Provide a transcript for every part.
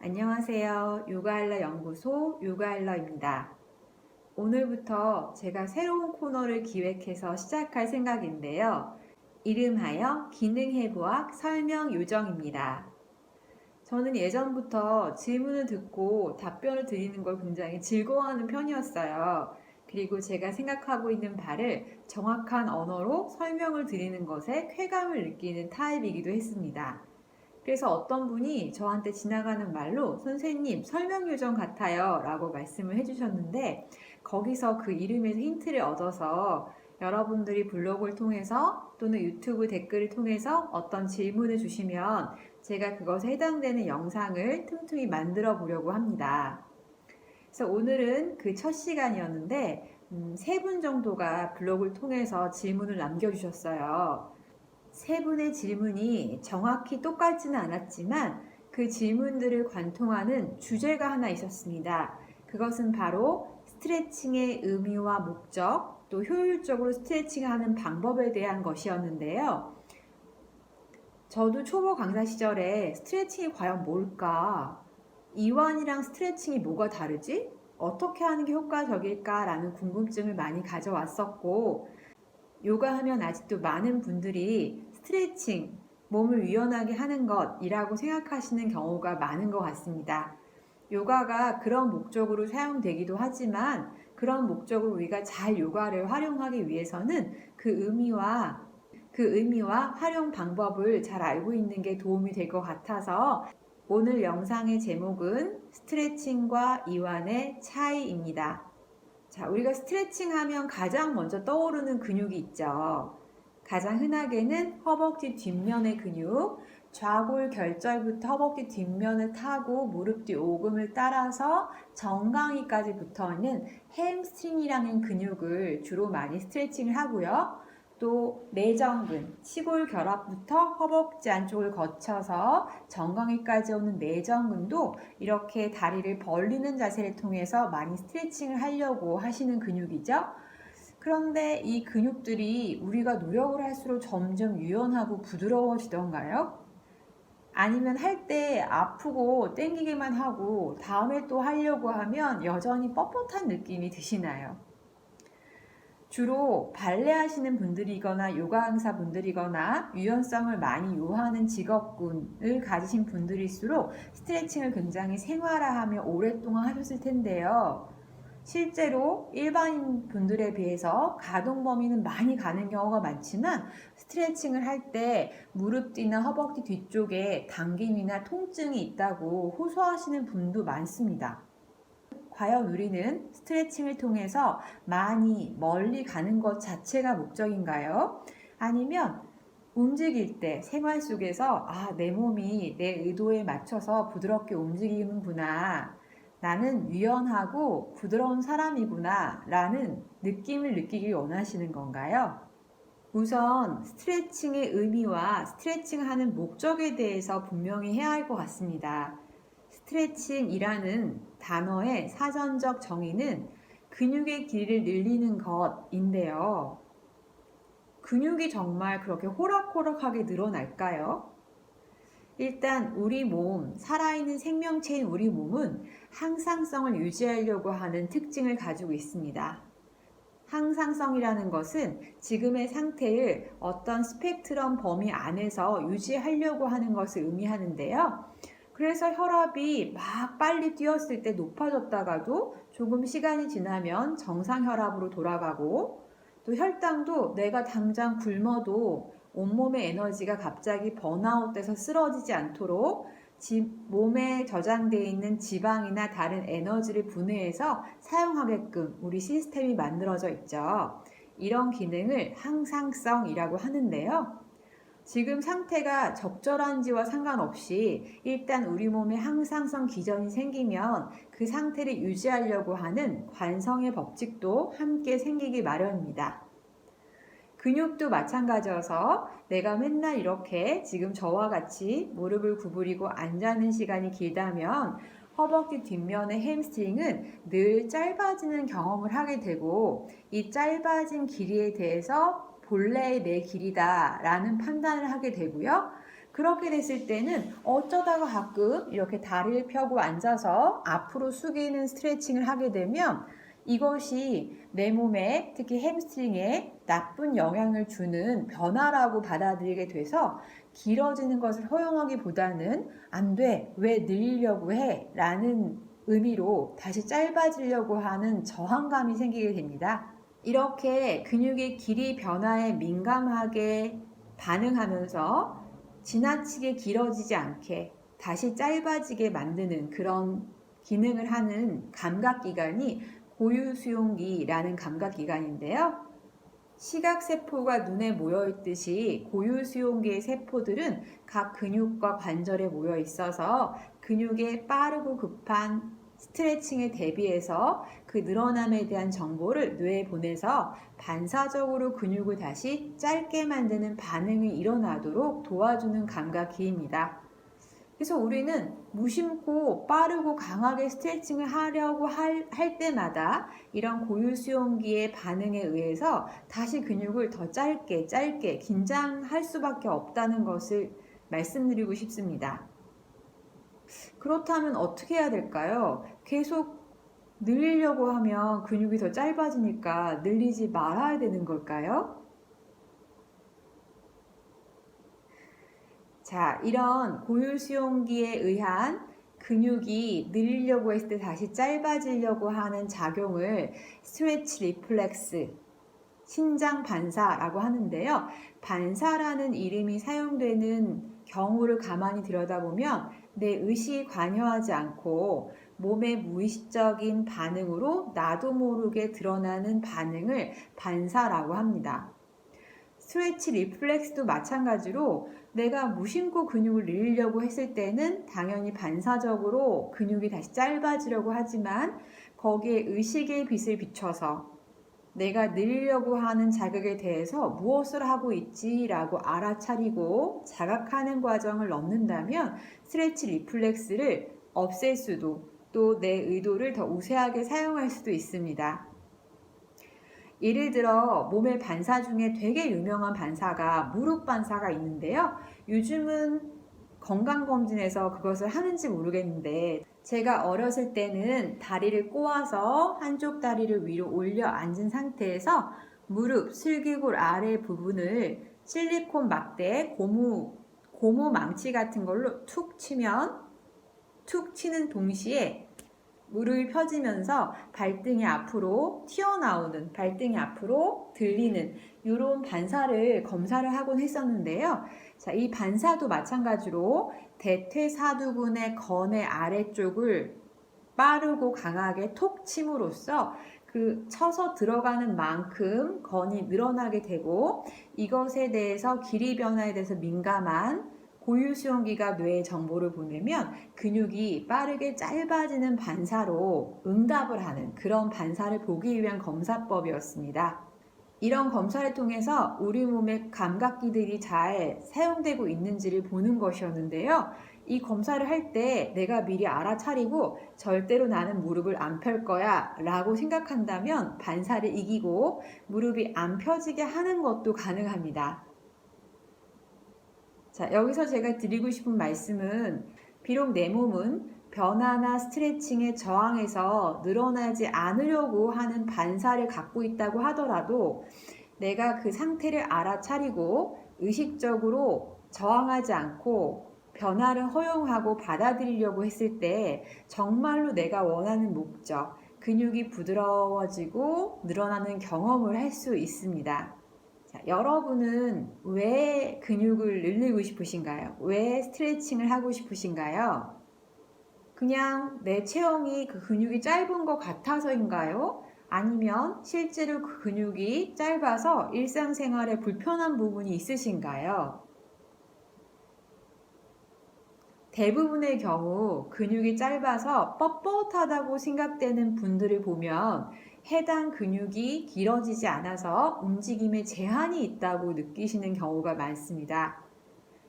안녕하세요. 요가알러 연구소 요가알러입니다. 오늘부터 제가 새로운 코너를 기획해서 시작할 생각인데요. 이름하여 기능해부학 설명 요정입니다. 저는 예전부터 질문을 듣고 답변을 드리는 걸 굉장히 즐거워하는 편이었어요. 그리고 제가 생각하고 있는 바를 정확한 언어로 설명을 드리는 것에 쾌감을 느끼는 타입이기도 했습니다. 그래서 어떤 분이 저한테 지나가는 말로 선생님 설명 요정 같아요 라고 말씀을 해주셨는데, 거기서 그 이름에서 힌트를 얻어서 여러분들이 블로그를 통해서 또는 유튜브 댓글을 통해서 어떤 질문을 주시면 제가 그것에 해당되는 영상을 틈틈이 만들어 보려고 합니다. 그래서 오늘은 그 첫 시간이었는데 3분 정도가 블로그를 통해서 질문을 남겨주셨어요. 세 분의 질문이 정확히 똑같지는 않았지만 그 질문들을 관통하는 주제가 하나 있었습니다. 그것은 바로 스트레칭의 의미와 목적, 또 효율적으로 스트레칭하는 방법에 대한 것이었는데요. 저도 초보 강사 시절에 스트레칭이 과연 뭘까? 이완이랑 스트레칭이 뭐가 다르지? 어떻게 하는 게 효과적일까? 라는 궁금증을 많이 가져왔었고, 요가하면 아직도 많은 분들이 스트레칭, 몸을 유연하게 하는 것이라고 생각하시는 경우가 많은 것 같습니다. 요가가 그런 목적으로 사용되기도 하지만 그런 목적으로 우리가 잘 요가를 활용하기 위해서는 그 의미와 활용 방법을 잘 알고 있는 게 도움이 될 것 같아서 오늘 영상의 제목은 스트레칭과 이완의 차이입니다. 자, 우리가 스트레칭 하면 가장 먼저 떠오르는 근육이 있죠. 가장 흔하게는 허벅지 뒷면의 근육, 좌골 결절부터 허벅지 뒷면을 타고 무릎 뒤 오금을 따라서 정강이까지 붙어 있는 햄스트링이라는 근육을 주로 많이 스트레칭을 하고요. 또 내전근, 치골 결합부터 허벅지 안쪽을 거쳐서 정강이까지 오는 내전근도 이렇게 다리를 벌리는 자세를 통해서 많이 스트레칭을 하려고 하시는 근육이죠. 그런데 이 근육들이 우리가 노력을 할수록 점점 유연하고 부드러워지던가요? 아니면 할 때 아프고 땡기기만 하고 다음에 또 하려고 하면 여전히 뻣뻣한 느낌이 드시나요? 주로 발레 하시는 분들이거나 요가 강사 분들이거나 유연성을 많이 요하는 직업군을 가지신 분들일수록 스트레칭을 굉장히 생활화하며 오랫동안 하셨을 텐데요. 실제로 일반인 분들에 비해서 가동 범위는 많이 가는 경우가 많지만 스트레칭을 할 때 무릎 뒤나 허벅지 뒤쪽에 당김이나 통증이 있다고 호소하시는 분도 많습니다. 과연 우리는 스트레칭을 통해서 많이 멀리 가는 것 자체가 목적인가요? 아니면 움직일 때 생활 속에서 내 몸이 내 의도에 맞춰서 부드럽게 움직이는구나, 나는 유연하고 부드러운 사람이구나 라는 느낌을 느끼길 원하시는 건가요? 우선 스트레칭의 의미와 스트레칭하는 목적에 대해서 분명히 해야 할 것 같습니다. 스트레칭이라는 단어의 사전적 정의는 근육의 길이를 늘리는 것인데요. 근육이 정말 그렇게 호락호락하게 늘어날까요? 일단 우리 몸, 살아있는 생명체인 우리 몸은 항상성을 유지하려고 하는 특징을 가지고 있습니다. 항상성이라는 것은 지금의 상태를 어떤 스펙트럼 범위 안에서 유지하려고 하는 것을 의미하는데요. 그래서 혈압이 막 빨리 뛰었을 때 높아졌다가도 조금 시간이 지나면 정상 혈압으로 돌아가고, 또 혈당도 내가 당장 굶어도 온몸의 에너지가 갑자기 번아웃돼서 쓰러지지 않도록 몸에 저장되어 있는 지방이나 다른 에너지를 분해해서 사용하게끔 우리 시스템이 만들어져 있죠. 이런 기능을 항상성이라고 하는데요. 지금 상태가 적절한지와 상관없이 일단 우리 몸에 항상성 기전이 생기면 그 상태를 유지하려고 하는 관성의 법칙도 함께 생기기 마련입니다. 근육도 마찬가지여서 내가 맨날 이렇게 지금 저와 같이 무릎을 구부리고 앉아있는 시간이 길다면 허벅지 뒷면의 햄스트링은 늘 짧아지는 경험을 하게 되고, 이 짧아진 길이에 대해서 본래의 내 길이다 라는 판단을 하게 되고요. 그렇게 됐을 때는 어쩌다가 가끔 이렇게 다리를 펴고 앉아서 앞으로 숙이는 스트레칭을 하게 되면 이것이 내 몸에, 특히 햄스트링에 나쁜 영향을 주는 변화라고 받아들이게 돼서 길어지는 것을 허용하기보다는 안 돼, 왜 늘리려고 해? 라는 의미로 다시 짧아지려고 하는 저항감이 생기게 됩니다. 이렇게 근육의 길이 변화에 민감하게 반응하면서 지나치게 길어지지 않게 다시 짧아지게 만드는 그런 기능을 하는 감각기관이 고유수용기라는 감각기관인데요. 시각세포가 눈에 모여있듯이 고유수용기의 세포들은 각 근육과 관절에 모여 있어서 근육의 빠르고 급한 스트레칭에 대비해서 그 늘어남에 대한 정보를 뇌에 보내서 반사적으로 근육을 다시 짧게 만드는 반응이 일어나도록 도와주는 감각기입니다. 그래서 우리는 무심코 빠르고 강하게 스트레칭을 하려고 할 때마다 이런 고유수용기의 반응에 의해서 다시 근육을 더 짧게 긴장할 수밖에 없다는 것을 말씀드리고 싶습니다. 그렇다면 어떻게 해야 될까요? 계속 늘리려고 하면 근육이 더 짧아지니까 늘리지 말아야 되는 걸까요? 자, 이런 고유수용기에 의한 근육이 늘리려고 했을 때 다시 짧아지려고 하는 작용을 스트레치 리플렉스, 신장 반사라고 하는데요. 반사라는 이름이 사용되는 경우를 가만히 들여다보면 내 의식이 관여하지 않고 몸의 무의식적인 반응으로 나도 모르게 드러나는 반응을 반사라고 합니다. 스트레치 리플렉스도 마찬가지로 내가 무심코 근육을 늘리려고 했을 때는 당연히 반사적으로 근육이 다시 짧아지려고 하지만 거기에 의식의 빛을 비춰서 내가 늘리려고 하는 자극에 대해서 무엇을 하고 있지라고 알아차리고 자각하는 과정을 넣는다면 스트레치 리플렉스를 없앨 수도 또 내 의도를 더 우세하게 사용할 수도 있습니다. 예를 들어 몸의 반사 중에 되게 유명한 반사가 무릎 반사가 있는데요. 요즘은 건강검진에서 그것을 하는지 모르겠는데 제가 어렸을 때는 다리를 꼬아서 한쪽 다리를 위로 올려 앉은 상태에서 무릎, 슬개골 아래 부분을 실리콘 막대, 고무 망치 같은 걸로 툭 치는 동시에 무릎이 펴지면서 발등이 앞으로 튀어나오는, 발등이 앞으로 들리는 이런 반사를 검사를 하곤 했었는데요. 자, 이 반사도 마찬가지로 대퇴사두근의 건의 아래쪽을 빠르고 강하게 톡 침으로써 그 쳐서 들어가는 만큼 건이 늘어나게 되고 이것에 대해서 길이 변화에 대해서 민감한 고유수용기가 뇌에 정보를 보내면 근육이 빠르게 짧아지는 반사로 응답을 하는 그런 반사를 보기 위한 검사법이었습니다. 이런 검사를 통해서 우리 몸의 감각기들이 잘 사용되고 있는지를 보는 것이었는데요. 이 검사를 할 때 내가 미리 알아차리고 절대로 나는 무릎을 안 펼 거야 라고 생각한다면 반사를 이기고 무릎이 안 펴지게 하는 것도 가능합니다. 자, 여기서 제가 드리고 싶은 말씀은 비록 내 몸은 변화나 스트레칭에 저항해서 늘어나지 않으려고 하는 반사를 갖고 있다고 하더라도 내가 그 상태를 알아차리고 의식적으로 저항하지 않고 변화를 허용하고 받아들이려고 했을 때 정말로 내가 원하는 목적, 근육이 부드러워지고 늘어나는 경험을 할 수 있습니다. 자, 여러분은 왜 근육을 늘리고 싶으신가요? 왜 스트레칭을 하고 싶으신가요? 그냥 내 체형이 그 근육이 짧은 것 같아서인가요? 아니면 실제로 그 근육이 짧아서 일상생활에 불편한 부분이 있으신가요? 대부분의 경우 근육이 짧아서 뻣뻣하다고 생각되는 분들을 보면 해당 근육이 길어지지 않아서 움직임에 제한이 있다고 느끼시는 경우가 많습니다.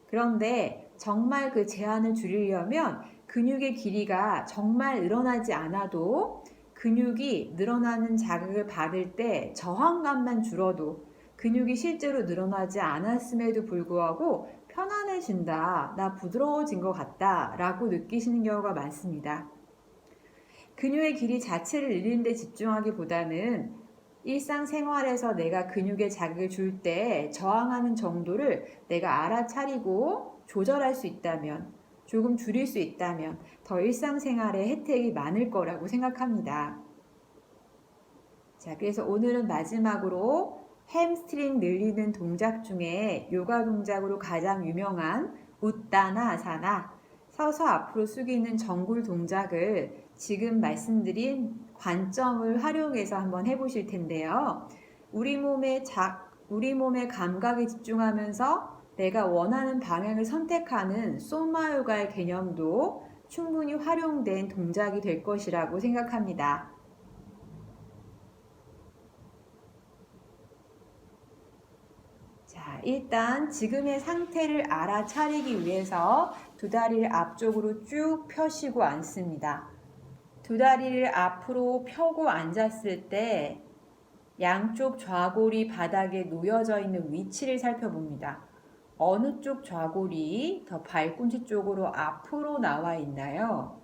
그런데 정말 그 제한을 줄이려면 근육의 길이가 정말 늘어나지 않아도 근육이 늘어나는 자극을 받을 때 저항감만 줄어도 근육이 실제로 늘어나지 않았음에도 불구하고 편안해진다, 나 부드러워진 것 같다 라고 느끼시는 경우가 많습니다. 근육의 길이 자체를 늘리는 데 집중하기보다는 일상생활에서 내가 근육에 자극을 줄 때 저항하는 정도를 내가 알아차리고 조절할 수 있다면, 조금 줄일 수 있다면 더 일상생활에 혜택이 많을 거라고 생각합니다. 자, 그래서 오늘은 마지막으로 햄스트링 늘리는 동작 중에 요가 동작으로 가장 유명한 우따나아사나, 서서 앞으로 숙이는 정굴 동작을 지금 말씀드린 관점을 활용해서 한번 해보실 텐데요. 우리 몸의 감각에 집중하면서 내가 원하는 방향을 선택하는 소마요가의 개념도 충분히 활용된 동작이 될 것이라고 생각합니다. 자, 일단 지금의 상태를 알아차리기 위해서 두 다리를 앞쪽으로 쭉 펴시고 앉습니다. 두 다리를 앞으로 펴고 앉았을 때 양쪽 좌골이 바닥에 놓여져 있는 위치를 살펴봅니다. 어느 쪽 좌골이 더 발꿈치 쪽으로 앞으로 나와 있나요?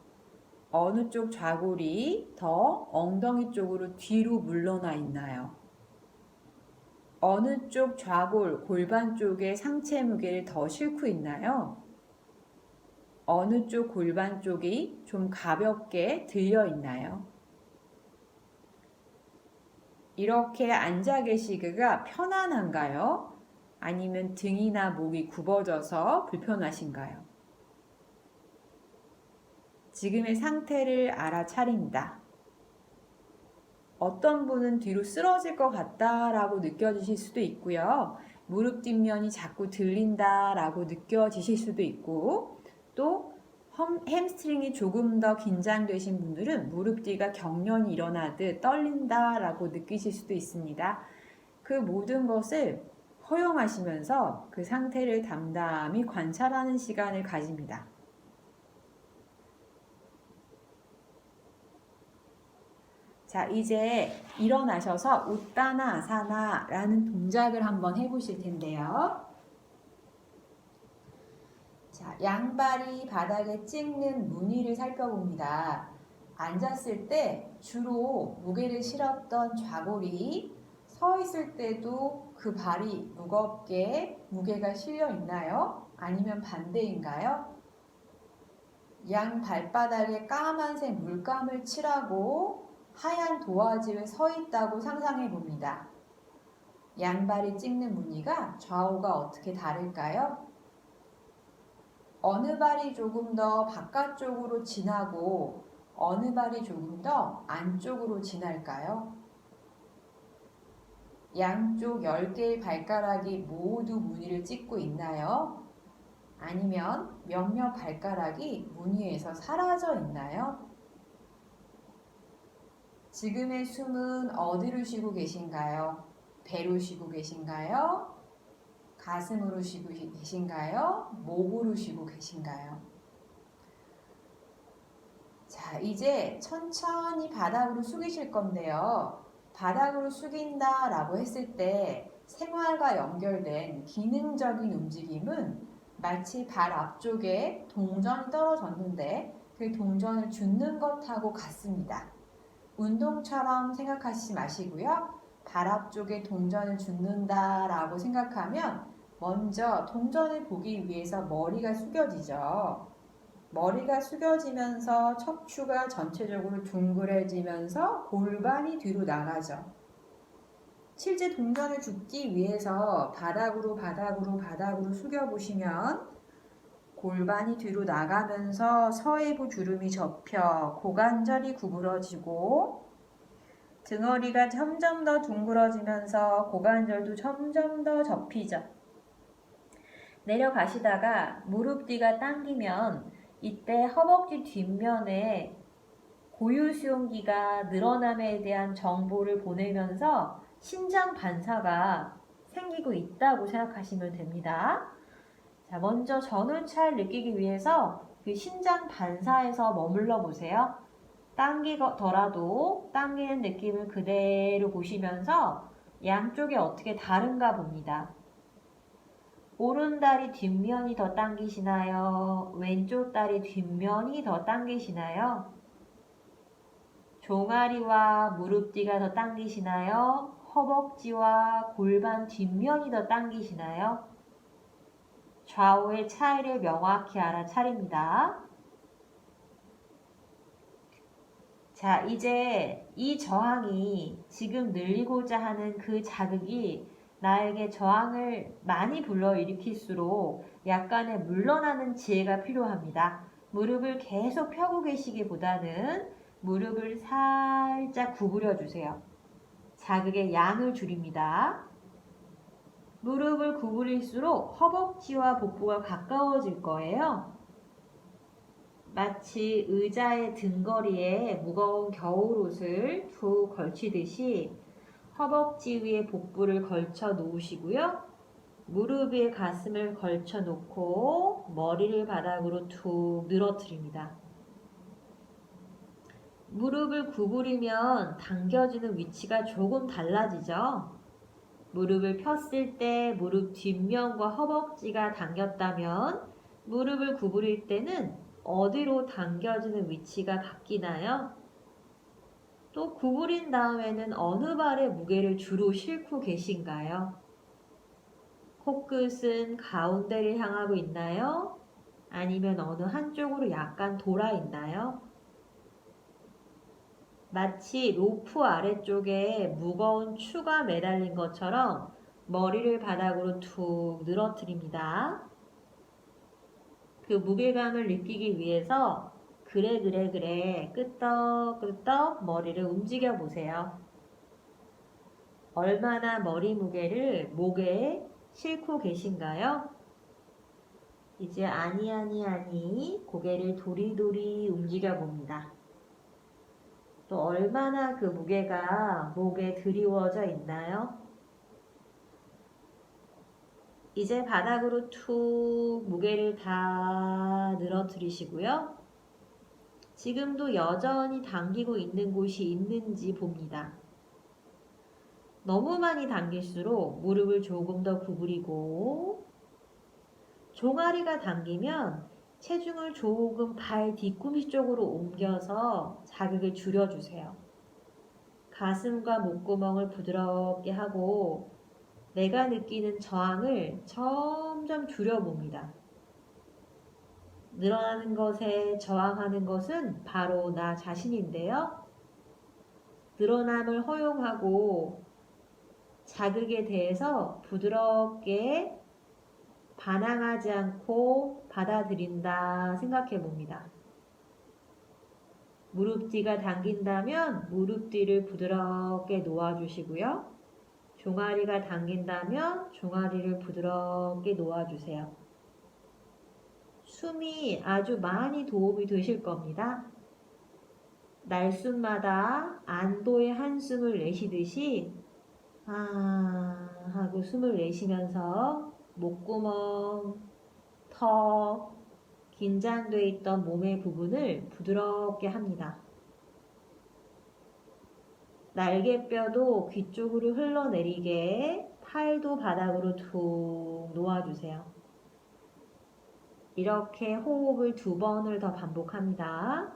어느 쪽 좌골이 더 엉덩이 쪽으로 뒤로 물러나 있나요? 어느 쪽 좌골, 골반 쪽에 상체 무게를 더 싣고 있나요? 어느 쪽 골반 쪽이 좀 가볍게 들려 있나요? 이렇게 앉아 계시기가 편안한가요? 아니면 등이나 목이 굽어져서 불편하신가요? 지금의 상태를 알아차립니다. 어떤 분은 뒤로 쓰러질 것 같다라고 느껴지실 수도 있고요. 무릎 뒷면이 자꾸 들린다라고 느껴지실 수도 있고, 또 햄스트링이 조금 더 긴장되신 분들은 무릎 뒤가 경련이 일어나듯 떨린다라고 느끼실 수도 있습니다. 그 모든 것을 허용하시면서 그 상태를 담담히 관찰하는 시간을 가집니다. 자, 이제 일어나셔서 우따나아사나라는 동작을 한번 해보실 텐데요. 자, 양발이 바닥에 찍는 무늬를 살펴봅니다. 앉았을 때 주로 무게를 실었던 좌골이 서 있을 때도 그 발이 무겁게 무게가 실려 있나요? 아니면 반대인가요? 양 발바닥에 까만색 물감을 칠하고 하얀 도화지에 서 있다고 상상해 봅니다. 양발이 찍는 무늬가 좌우가 어떻게 다를까요? 어느 발이 조금 더 바깥쪽으로 지나고 어느 발이 조금 더 안쪽으로 지날까요? 양쪽 10개의 발가락이 모두 무늬를 찍고 있나요? 아니면 몇몇 발가락이 무늬에서 사라져 있나요? 지금의 숨은 어디로 쉬고 계신가요? 배로 쉬고 계신가요? 가슴으로 쉬고 계신가요? 목으로 쉬고 계신가요? 자, 이제 천천히 바닥으로 숙이실 건데요. 바닥으로 숙인다 라고 했을 때 생활과 연결된 기능적인 움직임은 마치 발 앞쪽에 동전이 떨어졌는데 그 동전을 줍는 것하고 같습니다. 운동처럼 생각하시지 마시고요. 발 앞쪽에 동전을 줍는다 라고 생각하면 먼저 동전을 보기 위해서 머리가 숙여지죠. 머리가 숙여지면서 척추가 전체적으로 둥그레지면서 골반이 뒤로 나가죠. 실제 동전을 줍기 위해서 바닥으로 숙여보시면 골반이 뒤로 나가면서 서해부 주름이 접혀 고관절이 구부러지고 등허리가 점점 더 둥그러지면서 고관절도 점점 더 접히죠. 내려가시다가 무릎 뒤가 당기면 이때 허벅지 뒷면에 고유수용기가 늘어남에 대한 정보를 보내면서 신장 반사가 생기고 있다고 생각하시면 됩니다. 자, 먼저 전울차를 느끼기 위해서 그 신장 반사에서 머물러 보세요. 당기더라도 당기는 느낌을 그대로 보시면서 양쪽이 어떻게 다른가 봅니다. 오른다리 뒷면이 더 당기시나요? 왼쪽 다리 뒷면이 더 당기시나요? 종아리와 무릎뒤가 더 당기시나요? 허벅지와 골반 뒷면이 더 당기시나요? 좌우의 차이를 명확히 알아차립니다. 자, 이제 이 저항이 지금 늘리고자 하는 그 자극이 나에게 저항을 많이 불러일으킬수록 약간의 물러나는 지혜가 필요합니다. 무릎을 계속 펴고 계시기보다는 무릎을 살짝 구부려 주세요. 자극의 양을 줄입니다. 무릎을 구부릴수록 허벅지와 복부가 가까워질 거예요. 마치 의자의 등거리에 무거운 겨울옷을 툭 걸치듯이 허벅지 위에 복부를 걸쳐 놓으시고요. 무릎 위에 가슴을 걸쳐 놓고 머리를 바닥으로 툭 늘어뜨립니다. 무릎을 구부리면 당겨지는 위치가 조금 달라지죠. 무릎을 폈을 때 무릎 뒷면과 허벅지가 당겼다면 무릎을 구부릴 때는 어디로 당겨지는 위치가 바뀌나요? 또 구부린 다음에는 어느 발에 무게를 주로 싣고 계신가요? 코끝은 가운데를 향하고 있나요? 아니면 어느 한쪽으로 약간 돌아 있나요? 마치 로프 아래쪽에 무거운 추가 매달린 것처럼 머리를 바닥으로 툭 늘어뜨립니다. 그 무게감을 느끼기 위해서 그래 끄떡끄떡 머리를 움직여 보세요. 얼마나 머리 무게를 목에 싣고 계신가요? 이제 아니 고개를 도리도리 움직여 봅니다. 또 얼마나 그 무게가 목에 드리워져 있나요? 이제 바닥으로 툭 무게를 다 늘어뜨리시고요. 지금도 여전히 당기고 있는 곳이 있는지 봅니다. 너무 많이 당길수록 무릎을 조금 더 구부리고 종아리가 당기면 체중을 조금 발 뒤꿈치 쪽으로 옮겨서 자극을 줄여주세요. 가슴과 목구멍을 부드럽게 하고 내가 느끼는 저항을 점점 줄여봅니다. 늘어나는 것에 저항하는 것은 바로 나 자신인데요. 늘어남을 허용하고 자극에 대해서 부드럽게 반항하지 않고 받아들인다 생각해 봅니다. 무릎 뒤가 당긴다면 무릎 뒤를 부드럽게 놓아주시고요. 종아리가 당긴다면 종아리를 부드럽게 놓아주세요. 숨이 아주 많이 도움이 되실 겁니다. 날숨마다 안도의 한숨을 내쉬듯이 하고 숨을 내쉬면서 목구멍, 턱, 긴장돼 있던 몸의 부분을 부드럽게 합니다. 날개뼈도 귀 쪽으로 흘러내리게 팔도 바닥으로 툭 놓아주세요. 이렇게 호흡을 2번을 더 반복합니다.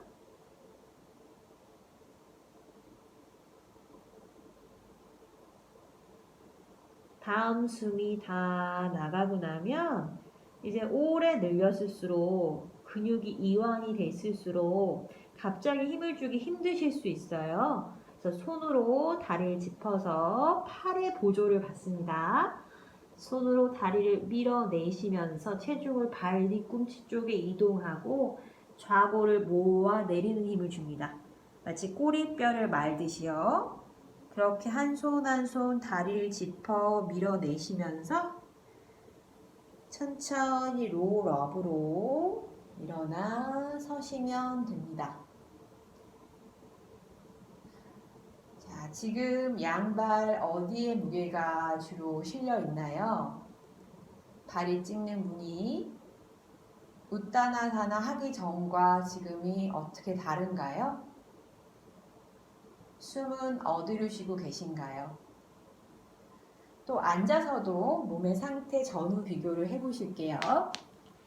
다음 숨이 다 나가고 나면 이제 오래 늘렸을수록 근육이 이완이 됐을수록 갑자기 힘을 주기 힘드실 수 있어요. 그래서 손으로 다리를 짚어서 팔의 보조를 받습니다. 손으로 다리를 밀어내시면서 체중을 발 뒤꿈치 쪽에 이동하고 좌골을 모아 내리는 힘을 줍니다. 마치 꼬리뼈를 말듯이요. 그렇게 한 손 한 손 다리를 짚어 밀어내시면서 천천히 롤업으로 일어나 서시면 됩니다. 자, 지금 양발 어디에 무게가 주로 실려 있나요? 발이 찍는 부위, 우따나사나 하기 전과 지금이 어떻게 다른가요? 숨은 어디로 쉬고 계신가요? 또 앉아서도 몸의 상태 전후 비교를 해보실게요.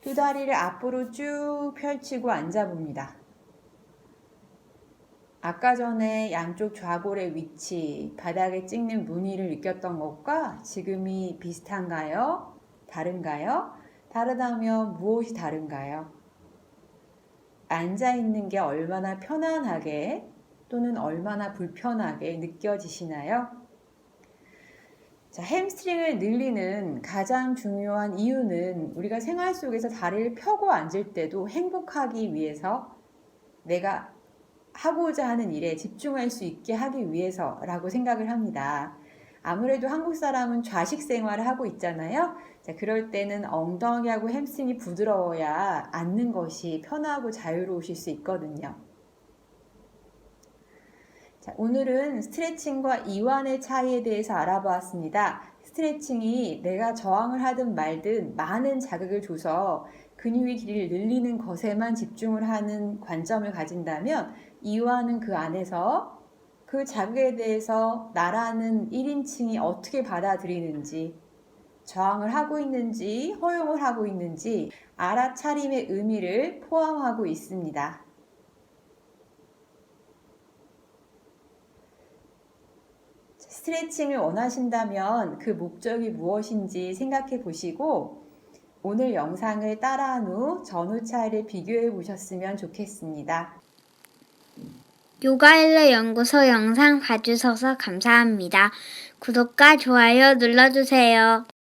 두 다리를 앞으로 쭉 펼치고 앉아봅니다. 아까 전에 양쪽 좌골의 위치, 바닥에 찍는 무늬를 느꼈던 것과 지금이 비슷한가요? 다른가요? 다르다면 무엇이 다른가요? 앉아있는 게 얼마나 편안하게 또는 얼마나 불편하게 느껴지시나요? 자, 햄스트링을 늘리는 가장 중요한 이유는 우리가 생활 속에서 다리를 펴고 앉을 때도 행복하기 위해서 내가 하고자 하는 일에 집중할 수 있게 하기 위해서라고 생각을 합니다. 아무래도 한국 사람은 좌식 생활을 하고 있잖아요. 자, 그럴 때는 엉덩이하고 햄스트링이 부드러워야 앉는 것이 편하고 자유로우실 수 있거든요. 자, 오늘은 스트레칭과 이완의 차이에 대해서 알아보았습니다. 스트레칭이 내가 저항을 하든 말든 많은 자극을 줘서 근육의 길이를 늘리는 것에만 집중을 하는 관점을 가진다면 이완은 그 안에서 그 자극에 대해서 나라는 1인칭이 어떻게 받아들이는지, 저항을 하고 있는지, 허용을 하고 있는지 알아차림의 의미를 포함하고 있습니다. 스트레칭을 원하신다면 그 목적이 무엇인지 생각해 보시고 오늘 영상을 따라한 후 전후 차이를 비교해 보셨으면 좋겠습니다. 요가일러 연구소 영상 봐주셔서 감사합니다. 구독과 좋아요 눌러주세요.